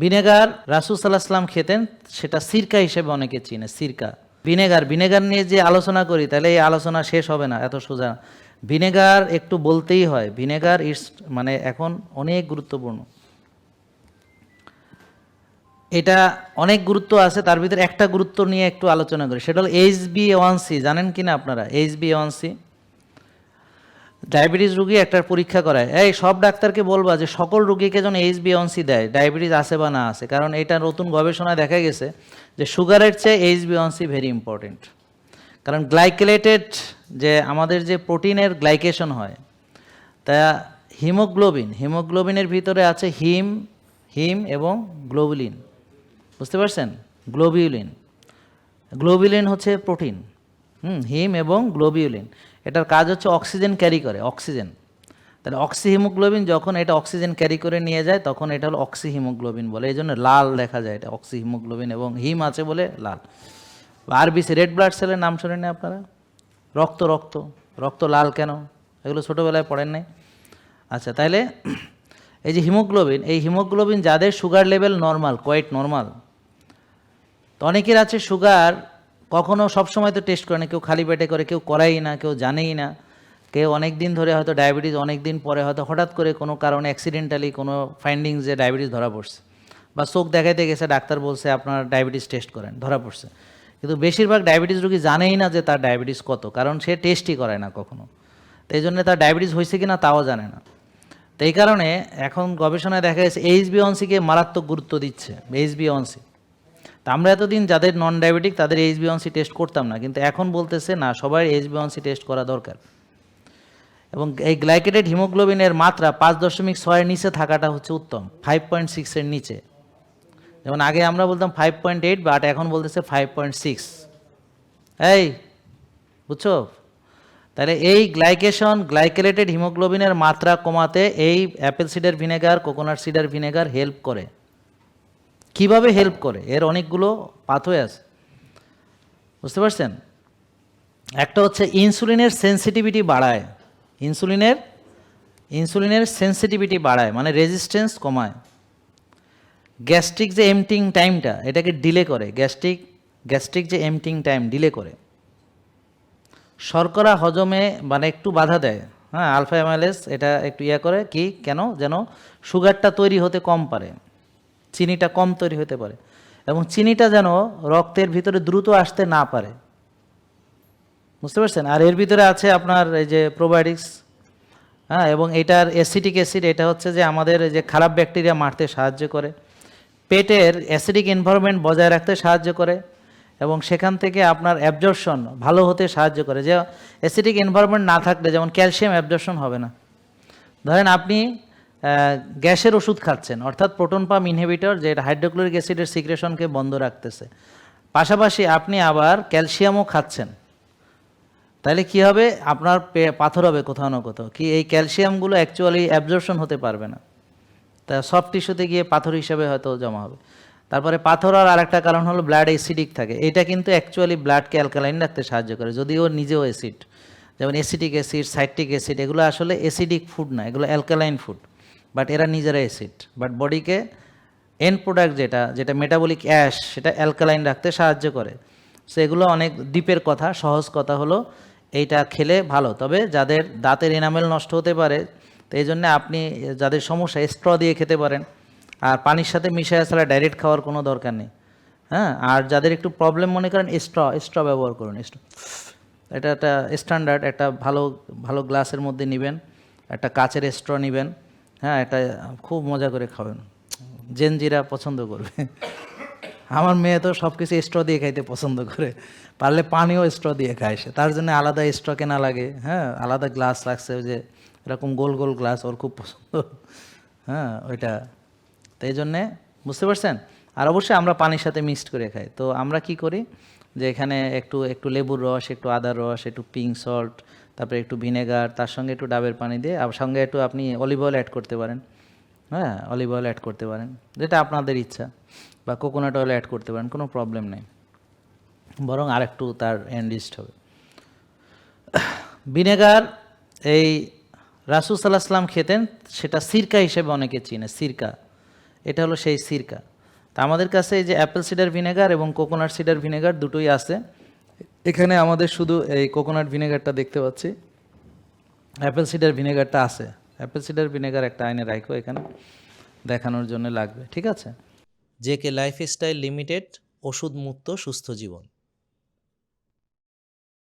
Vinegar রাসূল সাল্লাল্লাহু আলাইহি ওয়াসাল্লাম খেতেন, সেটা সিরকা হিসেবে অনেকে চিনে। সিরকা, ভিনেগার নিয়ে যে আলোচনা করি তাহলে এই আলোচনা শেষ হবে না, এত সোজা। ভিনেগার একটু বলতেই হয়, ভিনেগার ইটস মানে এখন অনেক গুরুত্বপূর্ণ। এটা অনেক গুরুত্ব আছে, তার ভিতরে একটা গুরুত্ব নিয়ে একটু আলোচনা করি, সেটা হলো HbA1c। জানেন কি না আপনারা HbA1c? ডায়াবেটিস রুগী একটা পরীক্ষা করায়, এই সব ডাক্তারকে বলবা যে সকল রুগীকে যেন HbA1c দেয়, ডায়াবেটিস আছে বা না আছে। কারণ এটা নতুন গবেষণায় দেখা গেছে যে সুগারের চেয়ে HbA1c ভেরি ইম্পর্টেন্ট। কারণ গ্লাইকেলেটেড যে আমাদের যে প্রোটিনের গ্লাইকেশন হয়, তা হিমোগ্লোবিনের ভিতরে আছে হিম এবং গ্লোবুলিন। বুঝতে পারছেন? গ্লোবিউলিন হচ্ছে প্রোটিন। হিম এবং গ্লোবিউলিন, এটার কাজ হচ্ছে অক্সিজেন ক্যারি করে, অক্সিজেন। তাহলে অক্সিহিমোগ্লোবিন যখন এটা অক্সিজেন ক্যারি করে নিয়ে যায় তখন এটা হলো অক্সিহিমোগ্লোবিন বলে, এই জন্য লাল দেখা যায়, এটা অক্সিহিমোগ্লোবিন এবং হিম আছে বলে লাল। RBC রেড ব্লাড সেলের নাম শোনেন না আপনারা? রক্ত লাল কেন? এগুলো ছোটোবেলায় পড়েন নাই? আচ্ছা, তাহলে এই যে হিমোগ্লোবিন যাদের sugar level normal, quite normal, তো অনেকের আছে সুগার কখনো সবসময় তো টেস্ট করে না, কেউ খালি পেটে করে, কেউ করাই না, কেউ জানেই না, কেউ অনেক দিন ধরে হয়তো ডায়াবেটিস, অনেক দিন পরে হয়তো হঠাৎ করে কোনো কারণে অ্যাক্সিডেন্টালি কোনো ফাইন্ডিংস যে ডায়াবেটিস ধরা পড়ছে, বা চোখ দেখাইতে গেছে ডাক্তার বলছে আপনার ডায়াবেটিস টেস্ট করেন, ধরা পড়ছে। কিন্তু বেশিরভাগ ডায়াবেটিস রোগী জানেই না যে তার ডায়াবেটিস কত, কারণ সে টেস্টই করায় না কখনো। তো এই জন্য তার ডায়াবেটিস হয়েছে কি না তাও জানে না। তো এই কারণে এখন গবেষণায় দেখা গেছে HbA1c-কে মারাত্মক গুরুত্ব দিচ্ছে, HbA1c। তা আমরা এতদিন যাদের নন ডায়াবেটিক তাদের HbA1c টেস্ট করতাম না, কিন্তু এখন বলতেছে না, সবার HbA1c টেস্ট করা দরকার। এবং এই গ্লাইকেটেড হিমোগ্লোবিনের মাত্রা 5.6-এর নিচে থাকাটা হচ্ছে উত্তম, 5.6-এর নিচে। যেমন আগে আমরা বলতাম 5.8, বাট এখন বলতেছে 5.6। এই বুঝছো? তাহলে এই গ্লাইকেলেটেড হিমোগ্লোবিনের মাত্রা কমাতে এই Apple cider vinegar, coconut cider vinegar help করে। কিভাবে হেল্প করে? এর অনেকগুলো পাথওয়ে আছে, বুঝতে পারছেন? একটা হচ্ছে ইনসুলিনের সেন্সিটিভিটি বাড়ায়, ইনসুলিনের সেন্সিটিভিটি বাড়ায় মানে রেজিস্ট্যান্স কমায়। গ্যাস্ট্রিক যে এমটিং টাইমটা এটাকে ডিলে করে, গ্যাস্ট্রিক যে এমটিং টাইম ডিলে করে। শর্করা হজমে মানে একটু বাধা দেয়, হ্যাঁ, আলফা অ্যামাইলেজ এটা একটু করে কি, কেন? যেন সুগারটা তৈরি হতে কম পারে, চিনিটা কম তৈরি হতে পারে, এবং চিনিটা যেন রক্তের ভিতরে দ্রুত আসতে না পারে, বুঝতে পারছেন? আর এর ভিতরে আছে আপনার এই যে প্রোবায়োটিক্স, হ্যাঁ, এবং এটার অ্যাসিটিক অ্যাসিড, এটা হচ্ছে যে আমাদের যে খারাপ ব্যাকটেরিয়া মারতে সাহায্য করে, পেটের অ্যাসিডিক এনভায়রনমেন্ট বজায় রাখতে সাহায্য করে, এবং সেখান থেকে আপনার অ্যাবজর্পশন ভালো হতে সাহায্য করে। যে অ্যাসিডিক এনভায়রনমেন্ট না থাকলে যেমন ক্যালসিয়াম অ্যাবজর্পশন হবে না। ধরেন আপনি গ্যাসের ওষুধ খাচ্ছেন, অর্থাৎ প্রোটন পাম্প ইনহিবিটর, যেটা হাইড্রোক্লোরিক অ্যাসিডের সিক্রেশনকে বন্ধ রাখতেছে, পাশাপাশি আপনি আবার ক্যালসিয়ামও খাচ্ছেন, তাহলে কি হবে? আপনার পাথর হবে কোথাও না কোথাও, কি এই ক্যালসিয়ামগুলো অ্যাকচুয়ালি অ্যাবজর্পশন হতে পারবে না, তা সফট টিস্যুতে গিয়ে পাথর হিসাবে হয়তো জমা হবে। তারপরে পাথর আর আরেকটা কারণ হলো ব্লাড অ্যাসিডিক থাকে, এটা কিন্তু অ্যাকচুয়ালি ব্লাডকে অ্যালকালাইন রাখতে সাহায্য করে, যদিও নিজেও অ্যাসিড। যেমন অ্যাসিটিক অ্যাসিড, সাইট্রিক অ্যাসিড, এগুলো আসলে অ্যাসিডিক ফুড না, এগুলো অ্যালকালাইন ফুড, বাট এরা নিজেরা অ্যাসিড। বাট বডিকে এন্ড প্রোডাক্ট যেটা মেটাবলিক অ্যাশ, সেটা অ্যালকালাইন রাখতে সাহায্য করে। সো এগুলো অনেক ডিপের কথা, সহজ কথা হলো এইটা খেলে ভালো। তবে যাদের দাঁতের এনামেল নষ্ট হতে পারে, তো এই জন্য আপনি যাদের সমস্যা, স্ট্র দিয়ে খেতে পারেন, আর পানির সাথে মিশিয়ে আসলে ডাইরেক্ট খাওয়ার কোনো দরকার নেই, হ্যাঁ। আর যাদের একটু প্রবলেম মনে করেন, স্ট্র ব্যবহার করুন। এটা একটা স্ট্যান্ডার্ড, একটা ভালো গ্লাসের মধ্যে নেবেন, একটা কাচের স্ট্র নেবেন, হ্যাঁ, এটা খুব মজা করে খাবেন, জেনজিরা পছন্দ করবে। আমার মেয়ে তো সব কিছু স্ট্র দিয়ে খাইতে পছন্দ করে, পারলে পানিও স্ট্র দিয়ে খায় সে, তার জন্য আলাদা স্ট্র কেনা লাগে, হ্যাঁ, আলাদা গ্লাস লাগছে, ওই যে এরকম গোল গোল গ্লাস ওর খুব পছন্দ, হ্যাঁ, ওইটা। তো এই জন্যে, বুঝতে পারছেন? আর অবশ্যই আমরা পানির সাথে মিক্সড করে খাই। তো আমরা কি করি যে এখানে একটু লেবুর রস, একটু আদার রস, একটু পিঙ্ক সল্ট, তারপরে একটু ভিনেগার, তার সঙ্গে একটু ডাবের পানি দিয়ে, আর সঙ্গে একটু আপনি অলিভ অয়েল অ্যাড করতে পারেন, হ্যাঁ, অলিভ অয়েল অ্যাড করতে পারেন, যেটা আপনাদের ইচ্ছা, বা কোকোনাট অয়েল অ্যাড করতে পারেন, কোনো প্রবলেম নেই, বরং আরেকটু তার এনরিচড হবে। ভিনেগার এই রাসূল সাল্লাল্লাহু আলাইহি ওয়াসাল্লাম খেতেন, সেটা সিরকা হিসেবে অনেকে চিনে, সিরকা। এটা হলো সেই সিরকা। তা আমাদের কাছে এই যে অ্যাপেল সিডার ভিনেগার এবং কোকোনাট সিডার ভিনেগার দুটোই আছে। এখানে আমাদের শুধু এই কোকোনাট ভিনেগারটা দেখতে পাচ্ছি, অ্যাপেল সিডার ভিনেগারটা আছে। অ্যাপেল সিডার ভিনেগার একটা আইনে রাখো, এখানে দেখানোর জন্য লাগবে, ঠিক আছে। জেকে লাইফস্টাইল লিমিটেড, ওষুধ মুক্ত সুস্থ জীবন।